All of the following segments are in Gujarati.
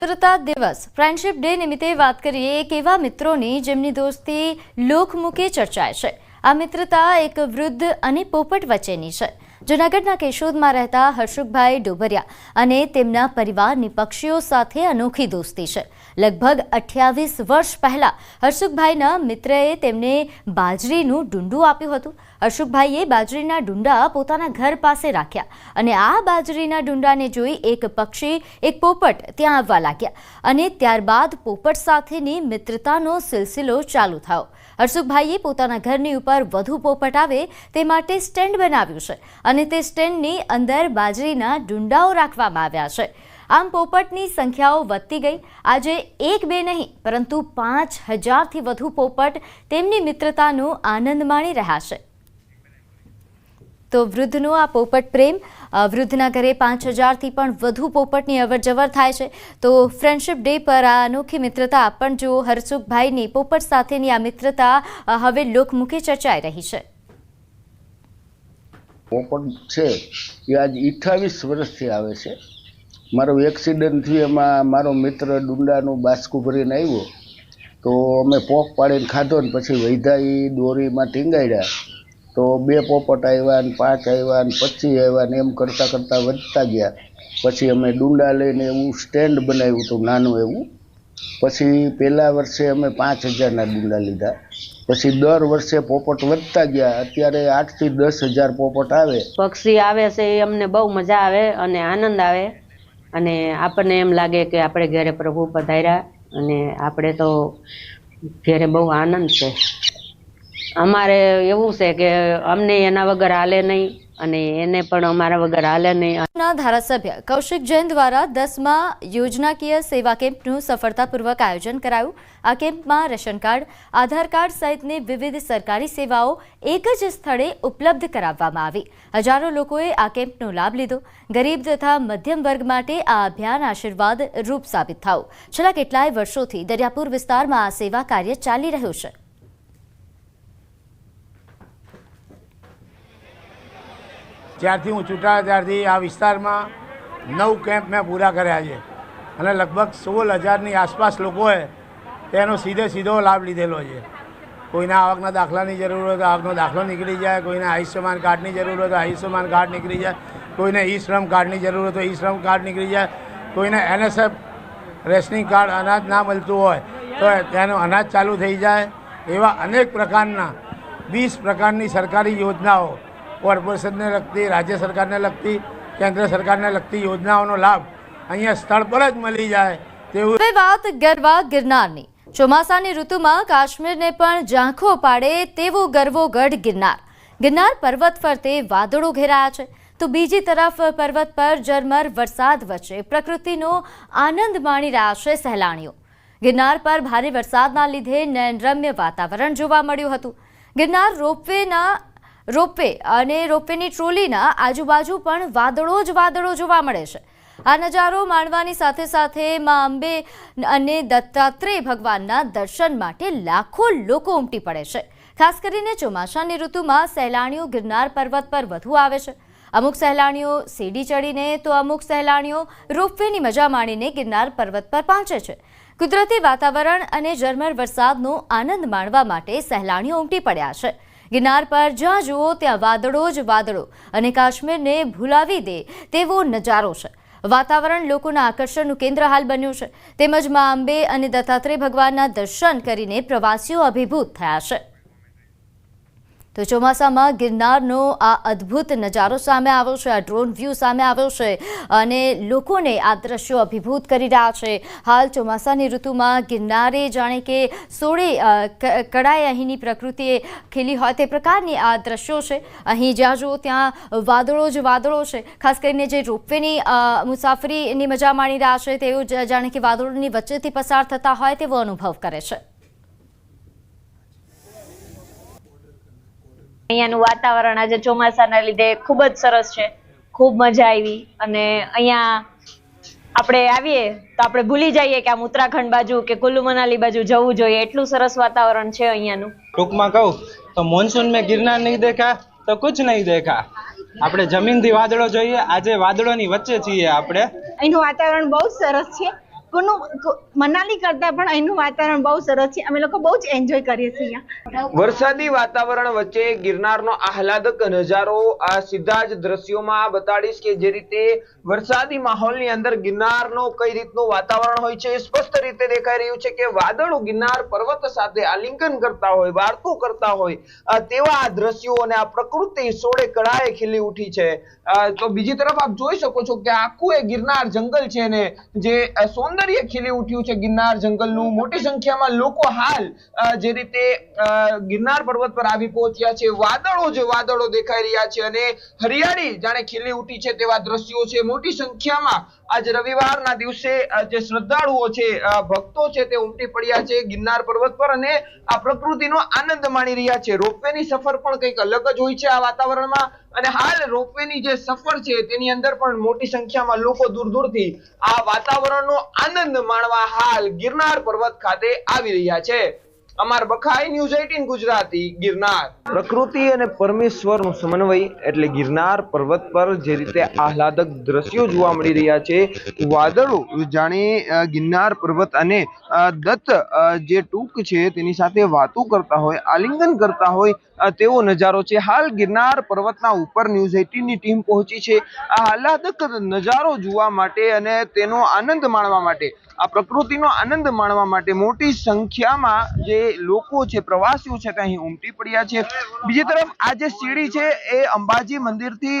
મિત્રતા દિવસ ફ્રેન્ડશિપ ડે નિમિત્તે વાત કરીએ એક એવા મિત્રોની જેમની દોસ્તી લોકમુખે ચર્ચાય છે। આ મિત્રતા એક વૃદ્ધ અને પોપટ વચ્ચેની છે। જૂનાગઢના કેશોદમાં રહેતા હર્ષુભાઈ ડોબરિયા અને તેમના પરિવારની પક્ષીઓ સાથે અનોખી દોસ્તી છે। લગભગ 28 વર્ષ પહેલા હર્ષુભાઈના મિત્રએ તેમને બાજરીનું ડુંડું આપ્યું હતું। હર્ષુભાઈએ બાજરીના ડુંડા પોતાના ઘર પાસે રાખ્યા અને આ બાજરીના ડુંડાને જોઈ એક પક્ષી એક પોપટ ત્યાં આવવા લાગ્યા અને ત્યારબાદ પોપટ સાથેની મિત્રતાનો સિલસિલો ચાલુ થયો। હર્ષુભાઈએ પોતાના ઘરની ઉપર વધુ પોપટ આવે તે માટે સ્ટેન્ડ બનાવ્યું છે અને તે સ્ટેન્ડની અંદર બાજરીના ડુંડાઓ રાખવામાં આવ્યા છે। આમ પોપટની સંખ્યાઓ વધતી ગઈ। આજે એક બે નહીં પરંતુ 5000થી વધુ પોપટ તેમની મિત્રતાનો આનંદ માણી રહ્યા છે। તો વૃદ્ધનો આ પોપટ પ્રેમ, વૃદ્ધના ઘરે 5000થી પણ વધુ પોપટની અવરજવર થાય છે। તો ફ્રેન્ડશિપ ડે પર આ અનોખી મિત્રતા પણ જો હર્ષુભાઈની પોપટ સાથેની આ મિત્રતા હવે લોકમુખે ચર્ચાઈ રહી છે। પોપટ છે એ આજ 28 વર્ષથી આવે છે। મારો એક્સિડન્ટ થયો એમાં મારો મિત્ર ડુંડાનું બાસકું ભરીને આવ્યો તો અમે પોક પાડીને ખાધો ને પછી વૈધા એ દોરીમાં ટીંગાડ્યા તો 2 પોપટ આવ્યા ને 5 આવ્યા ને 25 આવ્યા ને એમ કરતાં કરતાં વધતા ગયા। પછી અમે ડુંડા લઈને એવું સ્ટેન્ડ બનાવ્યું હતું નાનું એવું। પછી પહેલા વર્ષે અમે 5000ના ડુંડા લીધા। પછી દર વર્ષે પોપટ વધતા ગયા। અત્યારે 8 થી 10000 પોપટ આવે। પક્ષી આવે છે એ અમને બહુ મજા આવે અને આનંદ આવે અને આપણને એમ લાગે કે આપણે ઘરે પ્રભુ પધાર્યા અને આપણે તો ઘરે બહુ આનંદ છે। અમારે એવું છે કે અમને એના વગર હાલે નહીં અને એને પણ અમારા વગર હાલે નહીં। ધારાસભ્ય કૌશિક જૈન દ્વારા 10મા યોજનાકીય સેવા કેમ્પનું સફળતાપૂર્વક આયોજન કરાયું। આ કેમ્પમાં રેશન કાર્ડ, આધાર કાર્ડ સહિતની વિવિધ સરકારી સેવાઓ એક જ સ્થળે ઉપલબ્ધ કરાવવામાં આવી। હજારો લોકોએ આ કેમ્પનો લાભ લીધો। ગરીબ તથા મધ્યમ વર્ગ માટે આ અભિયાન આશીર્વાદ રૂપ સાબિત થયું। છેલ્લા કેટલાય વર્ષોથી દરિયાપુર વિસ્તારમાં આ સેવા કાર્ય ચાલી રહ્યું છે। જ્યારથી હું ચૂંટાયા ત્યારથી આ વિસ્તારમાં 9 કેમ્પ મેં પૂરા કર્યા છે અને લગભગ 16000ની આસપાસ લોકોએ તેનો સીધો લાભ લીધેલો છે। કોઈને આવકના દાખલાની જરૂર હોય તો આવકનો દાખલો નીકળી જાય, કોઈને આયુષ્યમાન કાર્ડની જરૂર હોય તો આયુષ્યમાન કાર્ડ નીકળી જાય, કોઈને ઈ શ્રમ કાર્ડની જરૂર હોય તો ઈ શ્રમ કાર્ડ નીકળી જાય, કોઈને NSF રેશનિંગ કાર્ડ અનાજ ના મળતું હોય તો તેનું અનાજ ચાલુ થઈ જાય। એવા અનેક પ્રકારના 20 પ્રકારની સરકારી યોજનાઓ, કોર્પોરેશનને લગતી, રાજ્ય સરકારને લગતી, કેન્દ્ર સરકારને લગતી યોજનાઓનો લાભ અહીંયા સ્થળ પર જ મળી જાય તેવું। હવે વાત ગરવા ગિરનારની। ચોમાસાની ઋતુમાં કાશ્મીરને પણ ઝાંખો પાડે તેવો ગરવો ગઢ ગિરનાર પર્વત ફરતે વાદળો ઘેરાયા છે તો બીજી તરફ પર્વત પર ઝરમર વરસાદ વચ્ચે પ્રકૃતિનો આનંદ માણી રહ્યા છે સહેલાણીઓ। ગિરનાર પર ભારે વરસાદના લીધે નયનરમ્ય વાતાવરણ જોવા મળ્યું હતું। ગિરનાર રોપવે અને રોપવેની ટ્રોલીના આજુબાજુ પણ વાદળો જ વાદળો જોવા મળે છે। આ નજારો માણવાની સાથે સાથે માં અંબે અને દત્તાત્રેય ભગવાનના દર્શન માટે લાખો લોકો ઉમટી પડે છે। ખાસ કરીને ચોમાસાની ઋતુમાં સહેલાણીઓ ગિરનાર પર્વત પર વધુ આવે છે। અમુક સહેલાણીઓ સીડી ચડીને તો અમુક સહેલાણીઓ રોપવેની મજા માણીને ગિરનાર પર્વત પર પહોંચે છે। કુદરતી વાતાવરણ અને ઝરમર વરસાદનો આનંદ માણવા માટે સહેલાણીઓ ઉમટી પડ્યા છે। ગિરનાર પર જ્યાં જુઓ ત્યાં વાદળો જ વાદળો અને કાશ્મીરને ભૂલાવી દે તેવો નજારો છે। વાતાવરણ લોકોના આકર્ષણનું કેન્દ્ર હાલ બન્યું છે તેમજ માં અંબે અને દત્તાત્રેય ભગવાનના દર્શન કરીને પ્રવાસીઓ અભિભૂત થયા છે। તો ચોમાસામાં ગિરનારનો આ અદ્ભુત નજારો સામે આવ્યો છે, આ ડ્રોન વ્યૂ સામે આવ્યો છે અને લોકોને આ દ્રશ્યો અભિભૂત કરી રહ્યા છે। હાલ ચોમાસાની ઋતુમાં ગિરનારે જાણે કે સોળે કળાએ અહીંની પ્રકૃતિએ ખીલી હોય તે પ્રકારની આ દ્રશ્યો છે। અહીં જ્યાં જુઓ ત્યાં વાદળો જ વાદળો છે। ખાસ કરીને જે રોપવેની મુસાફરીની મજા માણી રહ્યા છે તેઓ જાણે કે વાદળોની વચ્ચેથી પસાર થતા હોય તેવો અનુભવ કરે છે। અહીંયાનું વાતાવરણ આજે ચોમાસાના લીધે ખૂબ જ સરસ છે, ખૂબ મજા આવી અને અહીંયા આપણે આવીએ તો આપણે ભૂલી જઈએ કે આમ ઉત્તરાખંડ બાજુ કે કુલ્લુ મનાલી બાજુ જવું જોઈએ, એટલું સરસ વાતાવરણ છે અહીંયાનું। ટૂંકમાં કહું તો મોનસૂન में गिरनार नहीं देखा तो कुछ नहीं देखा। આપણે જમીનથી વાદળો જોઈએ, આજે વાદળોની વચ્ચે છીએ આપણે। અહીંનું વાતાવરણ બહુ સરસ છે મનાલી કરતાં પણ અહીંનું વાતાવરણ બહુ સરસ છે. અમે લોકો બહુ જ એન્જોય કરીએ છીએ અહીંયા. વરસાદી વાતાવરણ વચ્ચે ગિરનારનો આહલાદક નજારો આ સીધા જ દ્રશ્યોમાં બતાડીશ કે જે રીતે વરસાદી માહોલની અંદર ગિરનારનો કઈ રીતનું વાતાવરણ હોય છે સ્પષ્ટ રીતે દેખાઈ રહ્યું છે કે વાદળો ગિરનાર પર્વત સાથે આલિંગન કરતા હોય, વાર્તો કરતા હોય તેવા આ દ્રશ્યો અને આ પ્રકૃતિ સોળે કળાએ ખીલી ઉઠી છે. તો બીજી તરફ આપ જોઈ શકો છો કે આખું એ ગિરનાર જંગલ છે ને જે સૌંદર્ય ખીલી ઉઠ્યું છે ગિરનાર જંગલનું. મોટી સંખ્યામાં લોકો હાલ જે રીતે ગિરનાર પર્વત પર આવી પહોંચ્યા છે. વાદળો દેખાઈ રહ્યા છે અને હરિયાળી જાણે ખીલી ઉઠી છે તેવા દ્રશ્યો છે. મોટી સંખ્યામાં આજ રવિવારના દિવસે જે શ્રદ્ધાળુઓ છે, ભક્તો છે તે ઉમટી પડ્યા છે ગિરનાર પર્વત પર અને આ પ્રકૃતિનો આનંદ માણી રહ્યા છે. રોપવેની સફર પણ કંઈક અલગ જ હોય છે આ વાતાવરણમાં અને હાલ રોપવેની જે સફર છે તેની અંદર પણ મોટી સંખ્યામાં લોકો દૂરથી આ વાતાવરણનો આનંદ માણવા હાલ ગિરનાર પર્વત ખાતે આવી રહ્યા છે. અમાર બખાઈ ન્યૂઝ 18 ગુજરાતી ગિરનાર. પ્રકૃતિ અને પરમેશ્વરનો સમન્વય એટલે ગિરનાર પર્વત પર જે રીતે આહલાદક દ્રશ્યો જોવા મળી રહ્યા છે. વાદળો જાણે ગિરનાર પર્વત અને દત્ત જે ટૂંક છે તેની સાથે વાતો કરતા હોય, આલિંગન કરતા હોય તેવો નજારો છે. હાલ ગિરનાર પર્વતના ઉપર ન્યૂઝ 18 ની ટીમ પહોંચી છે આ આહલાદક નજારો જોવા માટે અને તેનો આનંદ માણવા માટે, આ પ્રકૃતિનો આનંદ માણવા માટે મોટી સંખ્યામાં જે લોકો છે, પ્રવાસીઓ છે તે અહીં ઉમટી પડ્યા છે. બીજી તરફ આ જે સીડી છે એ અંબાજી મંદિરથી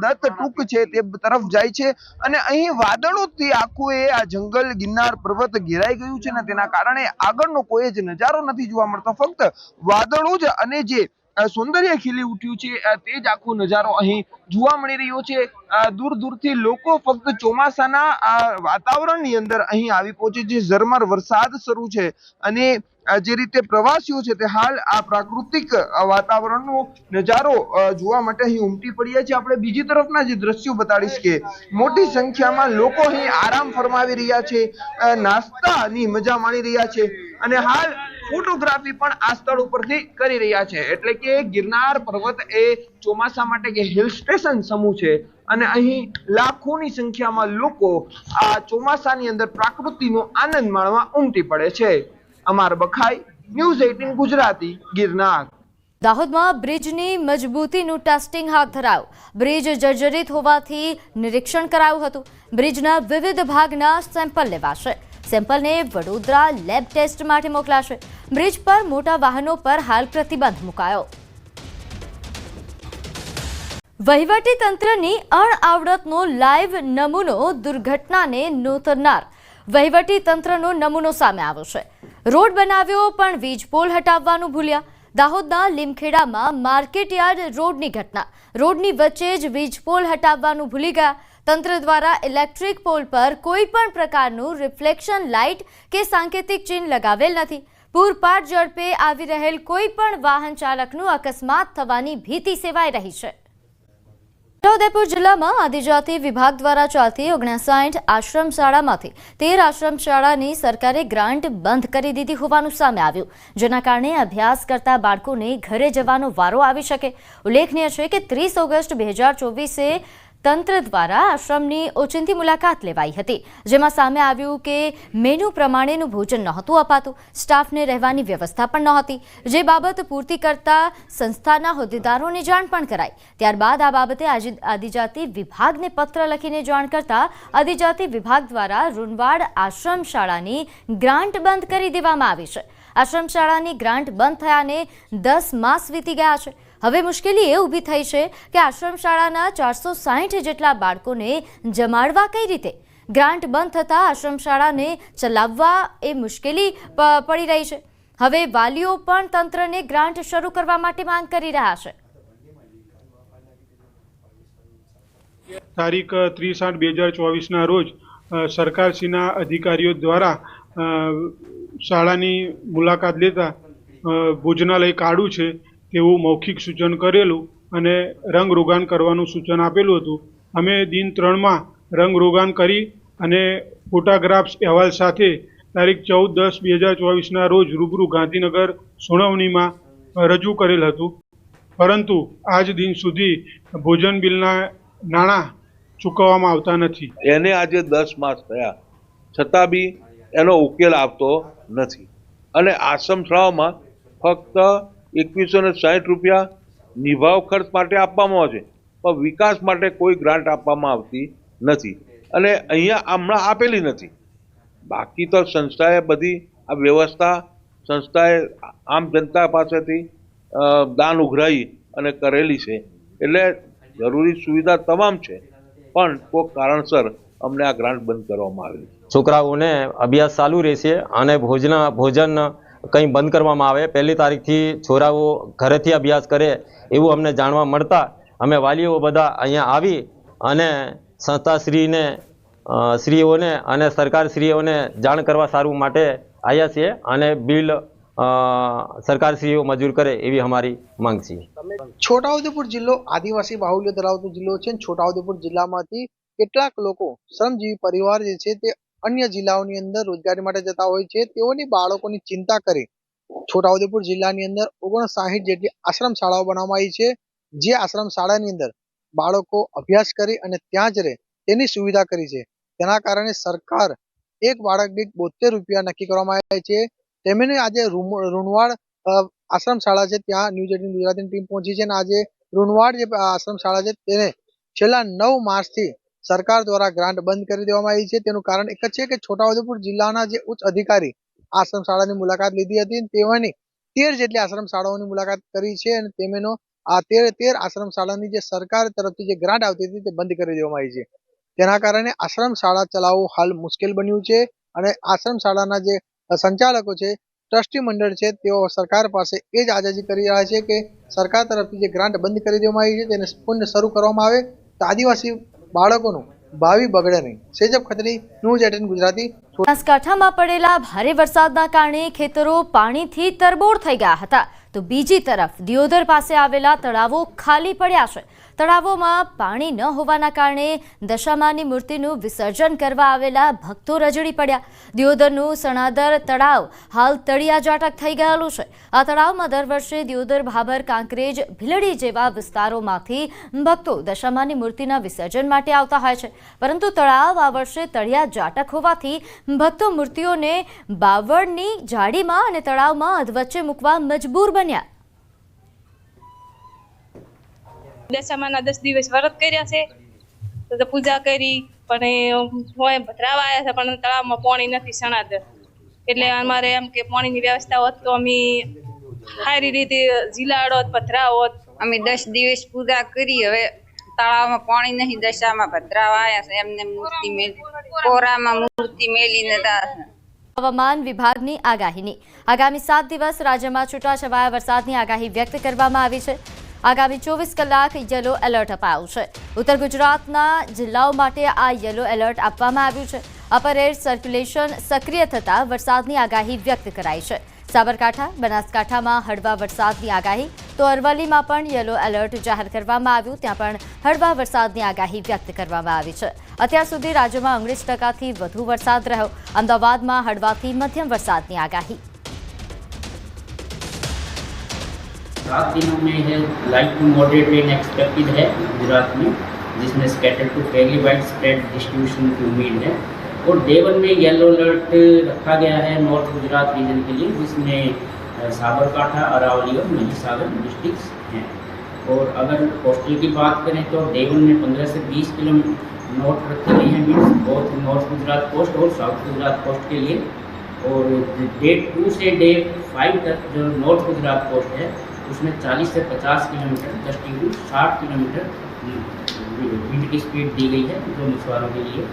દત્ત ટૂંક છે તે તરફ જાય છે અને અહીં વાદળોથી આખું એ આ જંગલ ગિરનાર પર્વત ઘેરાઈ ગયું છે ને તેના કારણે આગળનો કોઈ જ નજારો નથી જોવા મળતો. ફક્ત વાદળો જ અને જે સૌંદર્ય ખીલી ઉઠ્યું છે તે જ આખો નજારો અહીં જોવા મળી રહ્યો છે. દૂરથી લોકો ફક્ત ચોમાસાના વાતાવરણની અંદર અહીં આવી પહોંચે છે. ઝરમર વરસાદ શરૂ છે અને જે રીતે પ્રવાસીઓ છે તે હાલ આ પ્રાકૃતિક વાતાવરણનો નજારો જોવા માટે અહીં ઉમટી પડ્યા છે. આપણે બીજી તરફના જે દ્રશ્યો બતાડીશ કે મોટી સંખ્યામાં લોકો અહીં આરામ ફરમાવી રહ્યા છે, નાસ્તાની મજા માણી રહ્યા છે અને હાલ ફોટોગ્રાફી પણ આ સ્થળ ઉપરથી કરી રહ્યા છે. એટલે કે ગિરનાર પર્વત એ ચોમાસા માટે કે હિલ સ્ટેશન સમૂહ છે અને અહીં લાખોની સંખ્યામાં લોકો આ ચોમાસાની અંદર પ્રકૃતિનો આનંદ માણવા ઉમટી પડે છે. અમાર બખાઈ ન્યૂઝ 18 ગુજરાતી ગિરનાર. દાહોદમાં બ્રિજની મજબૂતીનું ટેસ્ટિંગ હાથ ધરાયું. બ્રિજ જર્જરિત હોવાથી નિરીક્ષણ કરાયું હતું. બ્રિજના વિવિધ ભાગના સેમ્પલ લેવાશે. સેમ્પલને વડોદરા લેબ ટેસ્ટ માટે મોકલાશે. બ્રિજ પર મોટા વાહનો પર હાલ પ્રતિબંધ મુકાયો. વહીવટી તંત્રની અણઆવડતનો લાઈવ નમૂનો દુર્ઘટનાને નોતરનાર વહીવટી તંત્રનો નમૂનો સામે આવ્યો છે. રોડ બનાવ્યો પણ વીજ પોલ હટાવવાનું ભૂલ્યા. દાહોદના લીમખેડામાં માર્કેટયાર્ડ રોડની ઘટના. રોડની વચ્ચે જ વીજ પોલ હટાવવાનું ભૂલી ગયા. તંત્ર દ્વારા ઇલેક્ટ્રિક પોલ પર કોઈ પણ પ્રકારનું રિફ્લેક્શન લાઇટ કે સાંકેતિક ચિહ્ન લગાવેલ નથી. પૂરપાટ ઝડપે આવી રહેલ કોઈ પણ વાહન ચાલકનું અકસ્માત થવાની ભીતિ સેવાઈ રહી છે. છોટાઉદેપુર જિલ્લામાં આદિજાતિ વિભાગ દ્વારા ચાલતી 59 આશ્રમ શાળામાંથી 13 આશ્રમ શાળાની સરકારે ગ્રાન્ટ બંધ કરી દીધી હોવાનું સામે આવ્યું, જેના કારણે અભ્યાસ કરતા બાળકોને ઘરે જવાનો વારો આવી શકે. ઉલ્લેખનીય છે કે 30 ઓગસ્ટ 2024 તંત્ર દ્વારા આશ્રમની ઓચિંતી મુલાકાત લેવાઈ હતી, જેમાં સામે આવ્યું કે મેનુ પ્રમાણેનું ભોજન નહોતું અપાતું, સ્ટાફને રહેવાની વ્યવસ્થા પણ નહોતી, જે બાબત પૂર્તિ કરતા સંસ્થાના હોદ્દેદારોને જાણ પણ કરાઈ. ત્યારબાદ આ બાબતે આદિજાતિ વિભાગને પત્ર લખીને જાણ કરતા આદિજાતિ વિભાગ દ્વારા રૂનવાડ આશ્રમ શાળાની ગ્રાન્ટ બંધ કરી દેવામાં આવી છે. આશ્રમ શાળાની ગ્રાન્ટ બંધ થયાને 10 માસ વીતી ગયા છે. હવે મુશ્કેલી એ ઊભી થઈ છે કે આશ્રમ શાળાના 460 જેટલા બાળકોને જમાડવા કઈ રીતે? ગ્રાન્ટ બંધ થતાં આશ્રમ શાળાને ચલાવવા એ મુશ્કેલી પડી રહી છે. હવે વાલીઓ પણ તંત્રને ગ્રાન્ટ શરૂ કરવા માટે માંગ કરી રહ્યા છે. તારીખ 30/8/2024 રોજ સરકારશ્રીના અધિકારીઓ દ્વારા શાળાની મુલાકાત લેતા ભોજનાલય કાઢું છે તેવું મૌખિક સૂચન કરેલું અને રંગરોગાન કરવાનું સૂચન આપેલું હતું. અમે દિન 3માં રંગરોગાન કરી અને ફોટોગ્રાફ્સ અહેવાલ સાથે તારીખ 14/10/2024 રોજ રૂબરૂ ગાંધીનગર સુનાવણીમાં રજૂ કરેલ હતું, પરંતુ આજ દિન સુધી ભોજન બિલના નાણાં ચૂકવવામાં આવતા નથી. એને આજે 10 માસ થયા છતાં બી એનો ઉકેલ આવતો નથી અને આશ્રમ શાળાઓમાં ફક્ત 2160 રૂપિયા નિભાવ ખર્ચ માટે આપવામાં આવે છે, પણ વિકાસ માટે કોઈ ગ્રાન્ટ આપવામાં આવતી નથી અને અહીંયા હમણાં આપેલી નથી. બાકી તો સંસ્થાએ બધી આ વ્યવસ્થા સંસ્થાએ આમ જનતા પાસેથી દાન ઉઘરાઈ અને કરેલી છે, એટલે જરૂરી સુવિધા તમામ છે, પણ કોઈ કારણસર અમને આ ગ્રાન્ટ બંધ કરવામાં આવેલી. છોકરાઓને અભ્યાસ ચાલુ રહેશે અને ભોજન કંઈ બંધ કરવામાં આવે. 1લી તારીખથી છોરાઓ ઘરેથી અભ્યાસ કરે એવું અમને જાણવા મળતા અમે વાલીઓ બધા અહીંયા આવી અને સંસ્થાશ્રીને શ્રીઓને અને સરકારશ્રીઓને જાણ કરવા સારું માટે આવ્યા છીએ અને બિલ સરકારશ્રીઓ મંજૂર કરે એવી અમારી માંગ છે. છોટાઉદેપુર જિલ્લો આદિવાસી બાહુલ્ય ધરાવતો જિલ્લો છે. છોટાઉદેપુર જિલ્લામાંથી કેટલાક લોકો શ્રમજીવી પરિવાર જે છે તે અન્ય જિલ્લાઓની અંદર રોજગારી માટે જતા હોય છે. તેઓની બાળકોની ચિંતા કરી છોટાઉદેપુર જિલ્લાની અંદર 59 જેટલી આશ્રમ શાળાઓ બનાવવામાં આવી છે. જે આશ્રમ શાળાની અંદર બાળકો અભ્યાસ કરી અને ત્યાં જ રહે તેની સુવિધા કરી છે. તેના કારણે સરકાર એક બાળક દીઠ 72 રૂપિયા નક્કી કરવામાં આવ્યા છે. તેમની આજે રૂણવાડ આશ્રમ શાળા છે ત્યાં ન્યૂઝ 18 ગુજરાતીની ટીમ પહોંચી છે અને આજે રૂણવાડ જે આશ્રમ શાળા છે તેને છેલ્લા 9 માર્ચથી સરકાર દ્વારા ગ્રાન્ટ બંધ કરી દેવામાં આવી છે. તેનું કારણ એક જ છે કે છોટાઉદેપુર જિલ્લાના જે ઉચ્ચ અધિકારી આશ્રમ શાળાની મુલાકાત લીધી હતી, તેઓની 13 જેટલી આશ્રમ શાળાઓની મુલાકાત કરી છે અને તેમનો આ 13 આશ્રમ શાળાની જે સરકાર તરફથી જે ગ્રાન્ટ આવતી હતી તે બંધ કરી દેવામાં આવી છે. તેના કારણે આશ્રમ શાળા ચલાવવું હાલ મુશ્કેલ બન્યું છે અને આશ્રમ શાળાના જે સંચાલકો છે, ટ્રસ્ટી મંડળ છે, તેઓ સરકાર પાસે એ જ આજાજી કરી રહ્યા છે કે સરકાર તરફથી જે ગ્રાન્ટ બંધ કરી દેવામાં આવી છે તેને પુનઃ શરૂ કરવામાં આવે તો આદિવાસી બાળકોનું ભાવિ બગડે નહીં. સેજબ ખત્રી, ન્યૂઝ 18 ગુજરાતી. બનાસકાંઠામાં પડેલા ભારે વરસાદના કારણે ખેતરો પાણીથી તરબોળ થઈ ગયા હતા, તો બીજી તરફ દિયોદર પાસે આવેલા તળાવો ખાલી પડ્યા છે. તળાવોમાં પાણી ન હોવાના કારણે દશામાની મૂર્તિનું વિસર્જન કરવા આવેલા ભક્તો રજડી પડ્યા. દિયોદરનું સણાદર તળાવ હાલ તળિયાજાટક થઈ ગયેલું છે. આ તળાવમાં દર વર્ષે દિયોદર, ભાભર, કાંકરેજ, ભીલડી જેવા વિસ્તારોમાંથી ભક્તો દશામાની મૂર્તિના વિસર્જન માટે આવતા હોય છે, પરંતુ તળાવ આ વર્ષે તળિયાજાટક હોવાથી ભક્તો મૂર્તિઓને બાવળની જાળીમાં અને તળાવમાં અધવચ્ચે મૂકવા મજબૂર બન્યા. દશામાના 10 દિવસ વ્રત કર્યા છે, તો પૂજા કરી પણ હોય ભદ્રાવા આવ્યા છે, પણ તળાવમાં પાણી નથી સણાદર, એટલે અમારે એમ કે પાણીની વ્યવસ્થા હોત તો અમે સારી રીતે જીલાડોત ભદ્રાવોત. અમે 10 દિવસ પૂજા કરી, હવે તળાવમાં પાણી નહીં, દશામાં ભદ્રાવા આવ્યા છે, એમને મૂર્તિ મેલી કોરામાં મૂર્તિ મેલીને હવામાન વિભાગની આગાહીની આગામી 7 દિવસ રાજ્યમાં છૂટાછવાયા વરસાદની આગાહી વ્યક્ત કરવામાં આવી છે. આગામી 24 કલાક યલો એલર્ટ અપાયું છે. ઉત્તર ગુજરાતના જિલ્લાઓ માટે આ યલો એલર્ટ આપવામાં આવ્યું છે. અપર એર સર્ક્યુલેશન સક્રિય થતાં વરસાદની આગાહી વ્યક્ત કરાઈ છે. સાબરકાંઠા, બનાસકાંઠામાં હળવા વરસાદની આગાહી, તો અરવલ્લીમાં પણ યલો એલર્ટ જાહેર કરવામાં આવ્યું, ત્યાં પણ હળવા વરસાદની આગાહી વ્યક્ત કરવામાં આવી છે. અત્યાર સુધી રાજ્યમાં 19% વધુ વરસાદ રહ્યો. અમદાવાદમાં હળવાથી મધ્યમ વરસાદની આગાહી. 7 दिनों में है light to moderate rain expected है गुजरात में, जिसमें scattered to fairly widespread distribution की उम्मीद है. और डे 1 में येलो अलर्ट रखा गया है नॉर्थ गुजरात रीजन के लिए, जिसमें साबरकांठा, अरावली और महिसागर डिस्ट्रिक्ट्स हैं. और अगर कोस्टल की बात करें तो डे 1 में 15 से 20 किलोमीटर नॉर्थ रखी गई है, means both north Gujarat coast और साउथ गुजरात कोस्ट के लिए. और डे 2 से डे 5 तक जो नॉर्थ गुजरात कोस्ट है उसमें 40 से 50 किलोमीटर गस्टिंग 60 किलोमीटर विंड की स्पीड दी गई है, जो मछुआरों के लिए